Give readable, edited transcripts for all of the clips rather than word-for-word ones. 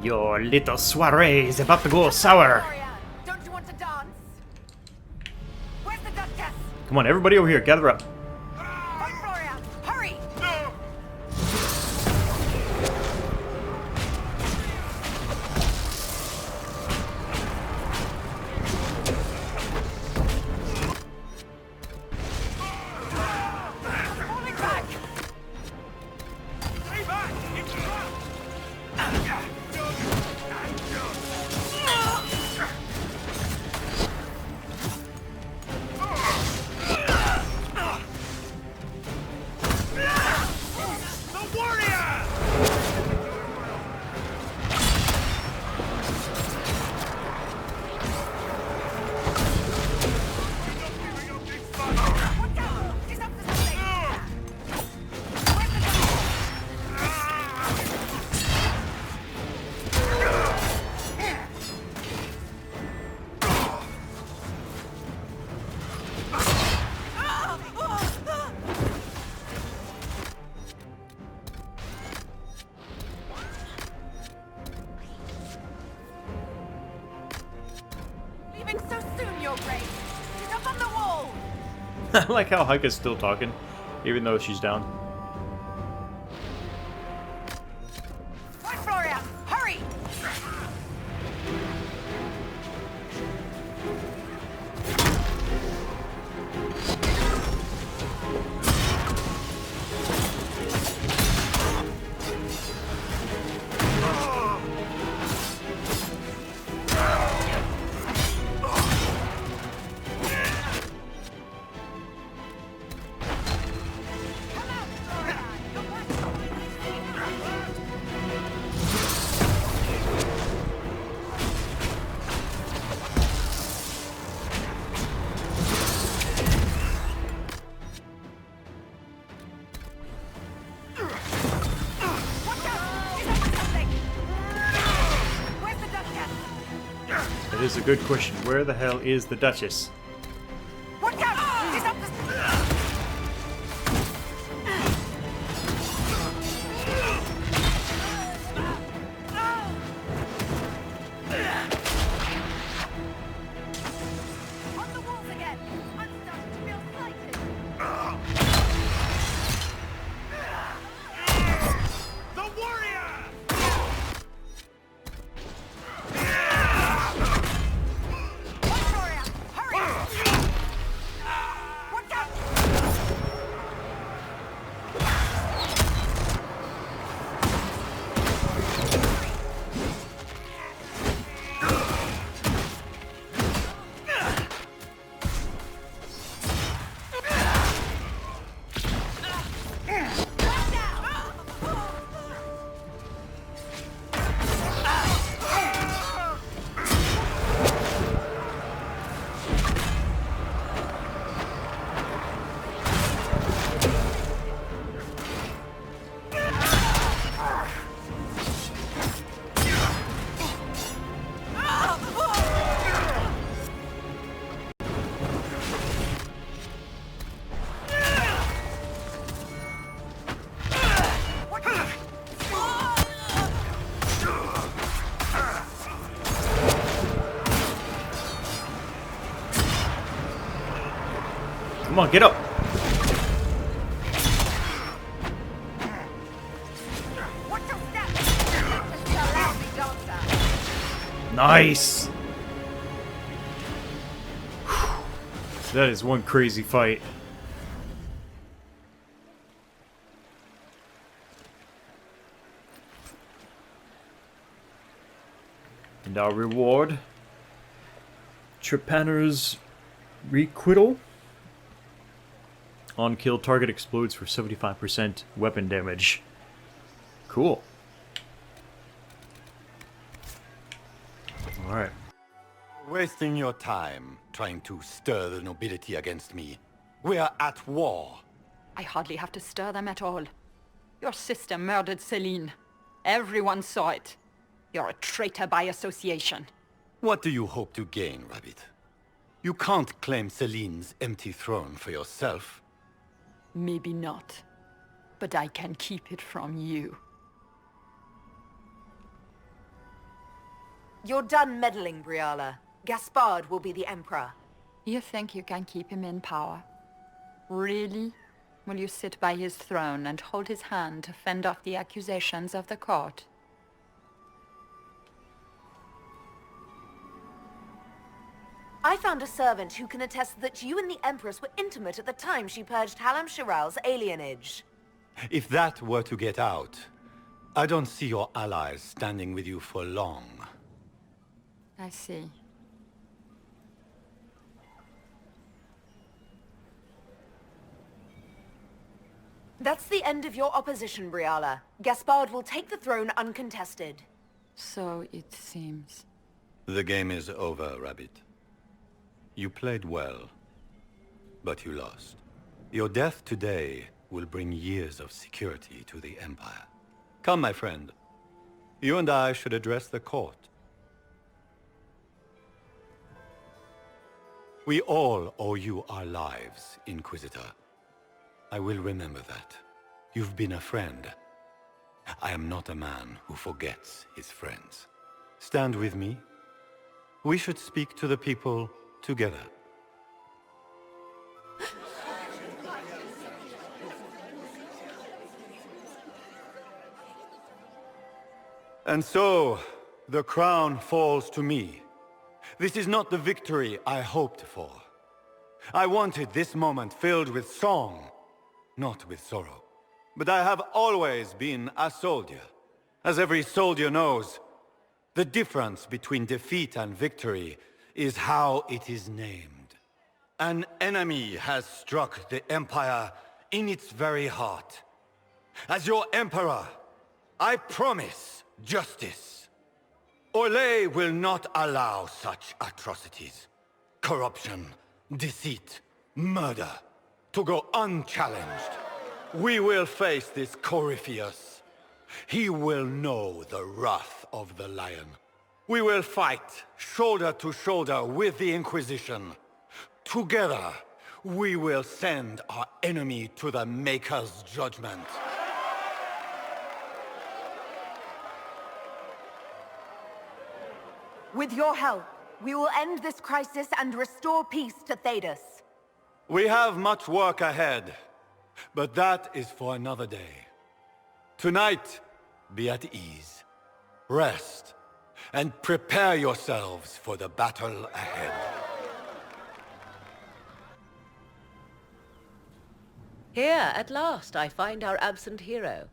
Your little soiree is about to go sour. Don't you want to dance? Where's the Duchess? Come on, everybody over here, gather up. Fight, Gloria! Hurry! Falling back! Stay back! It's trapped! The warrior! Watch out! He's up to something! Where's the Duchess? Leaving so soon, your grace! She's up on the wall! I like how Heike's still talking, even though she's down. Fight, Gloria! Hurry! Come out, Gloria! Your Watch out! She's up to something! Where's the Duchess? That is a good question. Where the hell is the Duchess? Watch out! She's up to... On the walls again! I'm starting to feel slighted! The warrior! Fight, Gloria! Hurry! Watch out! Watch out! Come on, get up! Watch your step! She's a lousy dancer! Nice! That is one crazy fight. And our reward, Trepanner's Requital. On kill, target explodes for 75% weapon damage. Cool. Alright. Wasting your time trying to stir the nobility against me. We are at war. I hardly have to stir them at all. Your sister murdered Celine. Everyone saw it. You're a traitor by association. What do you hope to gain, Rabbit? You can't claim Celine's empty throne for yourself. Maybe not. But I can keep it from you. You're done meddling, Briala. Gaspard will be the Emperor. You think you can keep him in power? Really? Will you sit by his throne and hold his hand to fend off the accusations of the court? I found a servant who can attest that you and the Empress were intimate at the time she purged Hallam Shiral's alienage. If that were to get out, I don't see your allies standing with you for long. I see. That's the end of your opposition, Briala. Gaspard will take the throne uncontested. So it seems. The game is over, Rabbit. You played well, but you lost. Your death today will bring years of security to the Empire. Come, my friend. You and I should address the court. We all owe you our lives, Inquisitor. I will remember that. You've been a friend. I am not a man who forgets his friends. Stand with me. We should speak to the people together. And so, the crown falls to me. This is not the victory I hoped for. I wanted this moment filled with song, not with sorrow. But I have always been a soldier. As every soldier knows, the difference between defeat and victory is how it is named. An enemy has struck the Empire in its very heart. As your Emperor, I promise justice. Orlais will not allow such atrocities. Corruption, deceit, murder, to go unchallenged. We will face this Corypheus. He will know the wrath of the Lion. We will fight shoulder to shoulder with the Inquisition. Together, we will send our enemy to the Maker's judgment. With your help, we will end this crisis and restore peace to Thedas. We have much work ahead, but that is for another day. Tonight, be at ease, rest, and prepare yourselves for the battle ahead. Here, at last, I find our absent hero,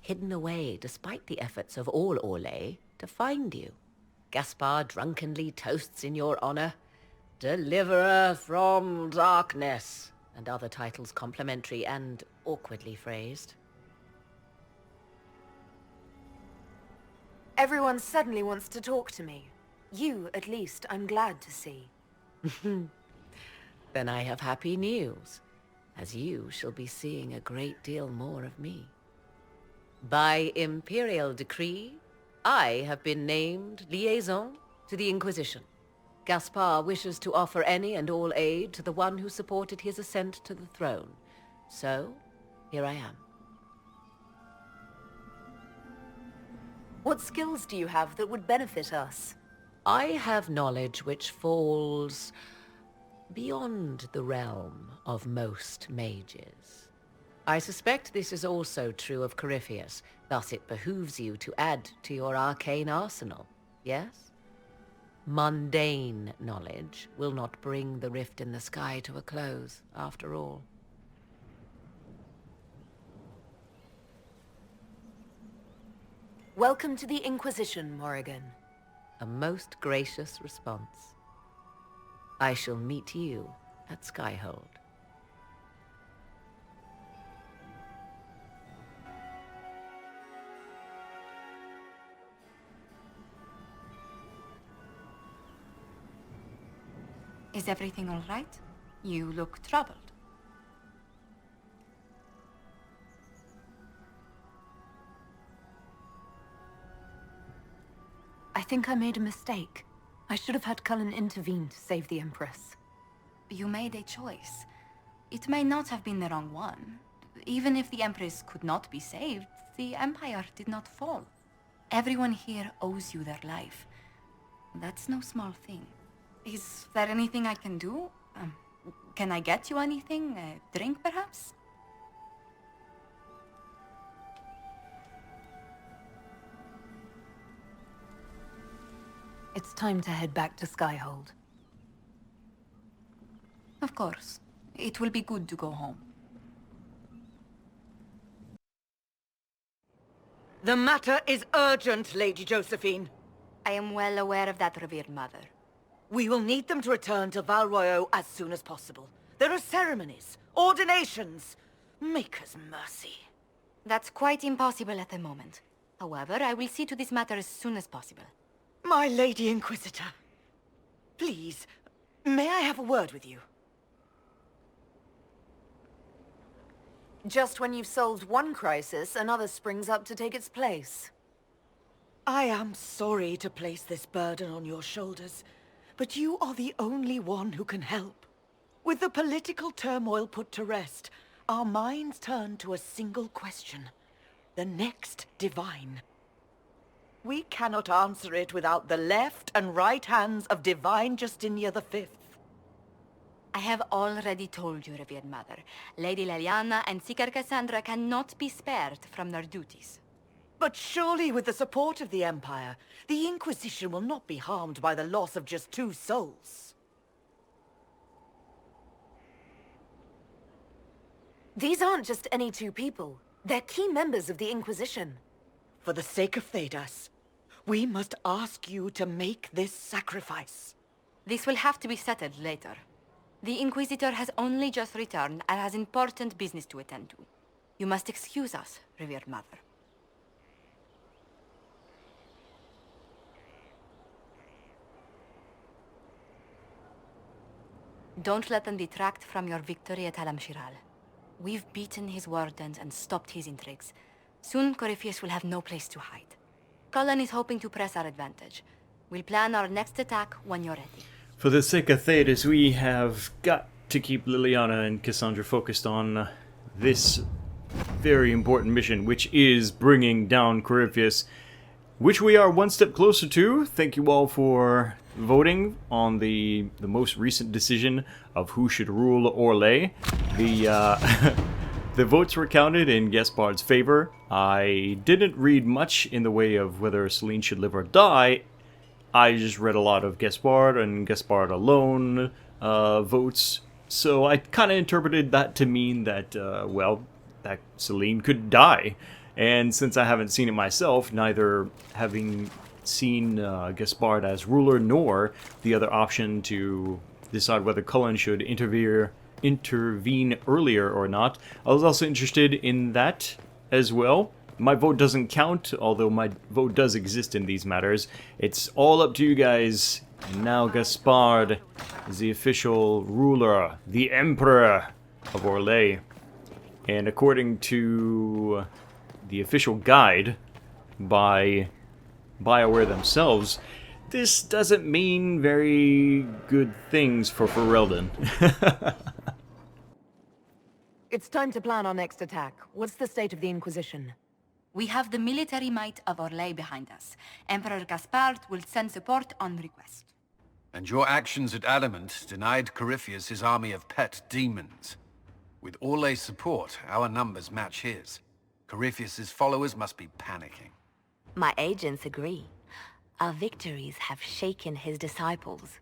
hidden away despite the efforts of all Orlais to find you. Gaspard drunkenly toasts in your honor, Deliverer from Darkness, and other titles complimentary and awkwardly phrased. Everyone suddenly wants to talk to me. You, at least, I'm glad to see. Then I have happy news, as you shall be seeing a great deal more of me. By Imperial decree, I have been named liaison to the Inquisition. Gaspard wishes to offer any and all aid to the one who supported his ascent to the throne. So, here I am. What skills do you have that would benefit us? I have knowledge which falls beyond the realm of most mages. I suspect this is also true of Corypheus, thus it behooves you to add to your arcane arsenal, yes? Mundane knowledge will not bring the rift in the sky to a close, after all. Welcome to the Inquisition, Morrigan. A most gracious response. I shall meet you at Skyhold. Is everything all right? You look troubled. I think I made a mistake. I should have had Cullen intervene to save the Empress. You made a choice. It may not have been the wrong one. Even if the Empress could not be saved, the Empire did not fall. Everyone here owes you their life. That's no small thing. Is there anything I can do? Can I get you anything? A drink, perhaps? It's time to head back to Skyhold. Of course. It will be good to go home. The matter is urgent, Lady Josephine. I am well aware of that, revered mother. We will need them to return to Val Royeaux as soon as possible. There are ceremonies, ordinations. Make us mercy. That's quite impossible at the moment. However, I will see to this matter as soon as possible. My Lady Inquisitor, please, may I have a word with you? Just when you've solved one crisis, another springs up to take its place. I am sorry to place this burden on your shoulders, but you are the only one who can help. With the political turmoil put to rest, our minds turn to a single question. The next divine. We cannot answer it without the left and right hands of Divine Justinia V. I have already told you, revered mother. Lady Leliana and Seeker Cassandra cannot be spared from their duties. But surely with the support of the Empire, the Inquisition will not be harmed by the loss of just 2 souls. These aren't just any 2 people. They're key members of the Inquisition. For the sake of Thedas, we must ask you to make this sacrifice. This will have to be settled later. The Inquisitor has only just returned and has important business to attend to. You must excuse us, revered mother. Don't let them detract from your victory at Alam-Shiral. We've beaten his wardens and stopped his intrigues. Soon, Corypheus will have no place to hide. Cullen is hoping to press our advantage. We'll plan our next attack when you're ready. For the sake of Thedas, we have got to keep Liliana and Cassandra focused on this very important mission, which is bringing down Corypheus, which we are one step closer to. Thank you all for voting on the most recent decision of who should rule Orlais. The votes were counted in Gaspard's favor. I didn't read much in the way of whether Celine should live or die. I just read a lot of Gaspard and Gaspard alone votes, so I kind of interpreted that to mean that, well, that Celine could die. And since I haven't seen it myself, neither having seen Gaspard as ruler nor the other option to decide whether Cullen should intervene earlier or not, I was also interested in that as well. My vote doesn't count, although my vote does exist in these matters. It's all up to you guys. And now Gaspard is the official ruler, the Emperor of Orlais. And according to the official guide by BioWare themselves, this doesn't mean very good things for Ferelden. It's time to plan our next attack. What's the state of the Inquisition? We have the military might of Orlais behind us. Emperor Gaspard will send support on request. And your actions at Adamant denied Corypheus his army of pet demons. With Orlais' support, our numbers match his. Corypheus' followers must be panicking. My agents agree. Our victories have shaken his disciples.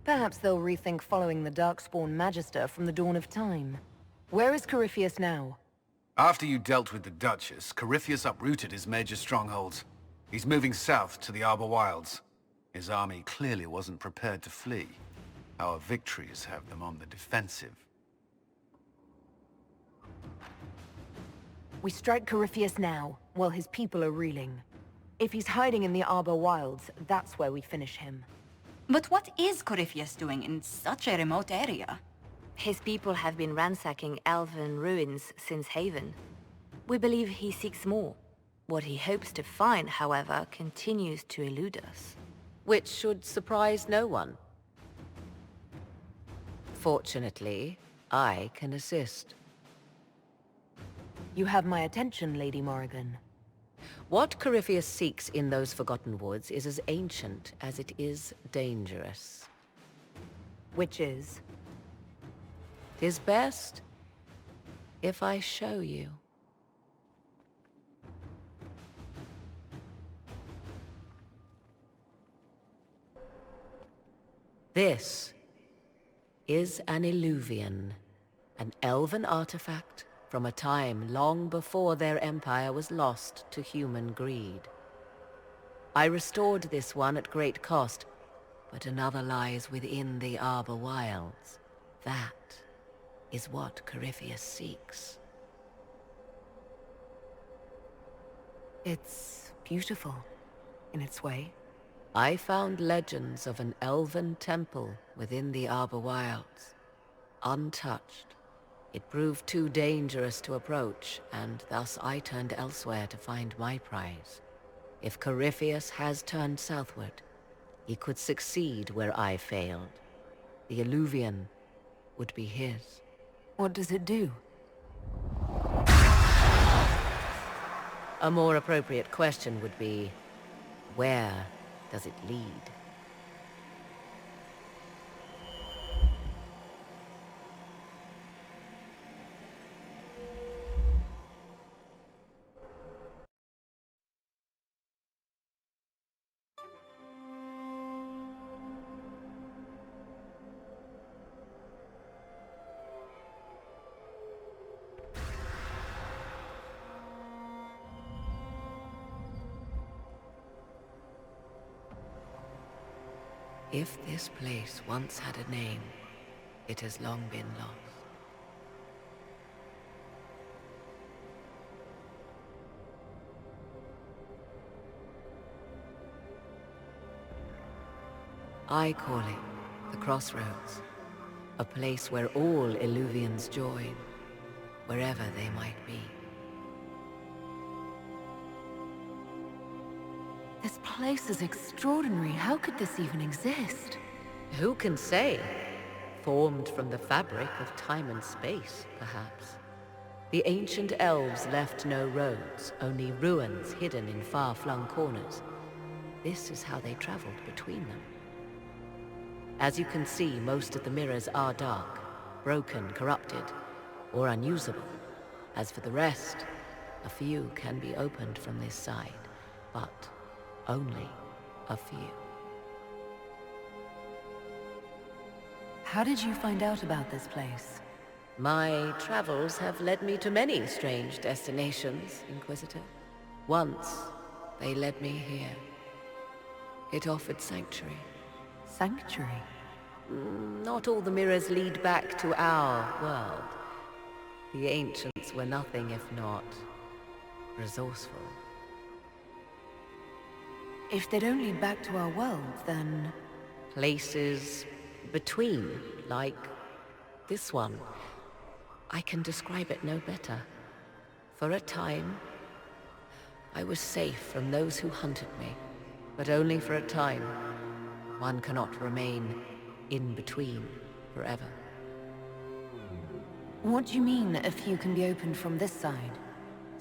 Perhaps they'll rethink following the Darkspawn Magister from the dawn of time. Where is Corypheus now? After you dealt with the Duchess, Corypheus uprooted his major strongholds. He's moving south to the Arbor Wilds. His army clearly wasn't prepared to flee. Our victories have them on the defensive. We strike Corypheus now, while his people are reeling. If he's hiding in the Arbor Wilds, that's where we finish him. But what is Corypheus doing in such a remote area? His people have been ransacking elven ruins since Haven. We believe he seeks more. What he hopes to find, however, continues to elude us. Which should surprise no one. Fortunately, I can assist. You have my attention, Lady Morrigan. What Corypheus seeks in those Forgotten Woods is as ancient as it is dangerous. Which is? 'Tis best if I show you. This is an Illuvian, an elven artifact from a time long before their empire was lost to human greed. I restored this one at great cost, but another lies within the Arbor Wilds. That is what Corypheus seeks. It's beautiful, in its way. I found legends of an elven temple within the Arbor Wilds, untouched. It proved too dangerous to approach, and thus I turned elsewhere to find my prize. If Corypheus has turned southward, he could succeed where I failed. The Illuvian would be his. What does it do? A more appropriate question would be, where does it lead? If this place once had a name, it has long been lost. I call it the Crossroads, a place where all Illuvians join, wherever they might be. This place is extraordinary. How could this even exist? Who can say? Formed from the fabric of time and space, perhaps. The ancient elves left no roads, only ruins hidden in far-flung corners. This is how they traveled between them. As you can see, most of the mirrors are dark, broken, corrupted, or unusable. As for the rest, a few can be opened from this side, but only a few. How did you find out about this place? My travels have led me to many strange destinations, Inquisitor. Once, they led me here. It offered sanctuary. Sanctuary? Not all the mirrors lead back to our world. The ancients were nothing if not resourceful. If they don't lead back to our world, then... Places between, like this one. I can describe it no better. For a time, I was safe from those who hunted me, but only for a time. One cannot remain in between forever. What do you mean, a few can be opened from this side?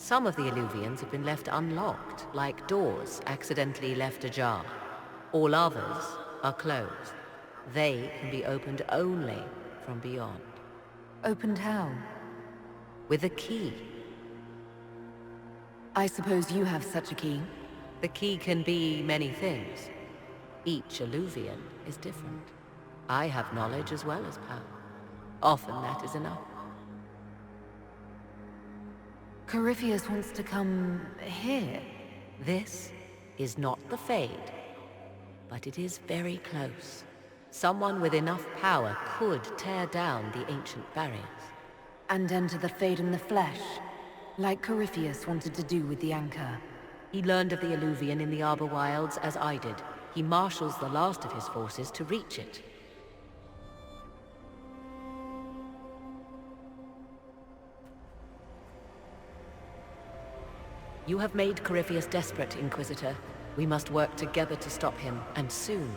Some of the Illuvians have been left unlocked, like doors accidentally left ajar. All others are closed. They can be opened only from beyond. Opened how? With a key. I suppose you have such a key? The key can be many things. Each Illuvian is different. I have knowledge as well as power. Often that is enough. Corypheus wants to come here. This is not the Fade, but it is very close. Someone with enough power could tear down the ancient barriers. And enter the Fade in the flesh, like Corypheus wanted to do with the Anchor. He learned of the Illuvian in the Arbor Wilds as I did. He marshals the last of his forces to reach it. You have made Corypheus desperate, Inquisitor. We must work together to stop him, and soon.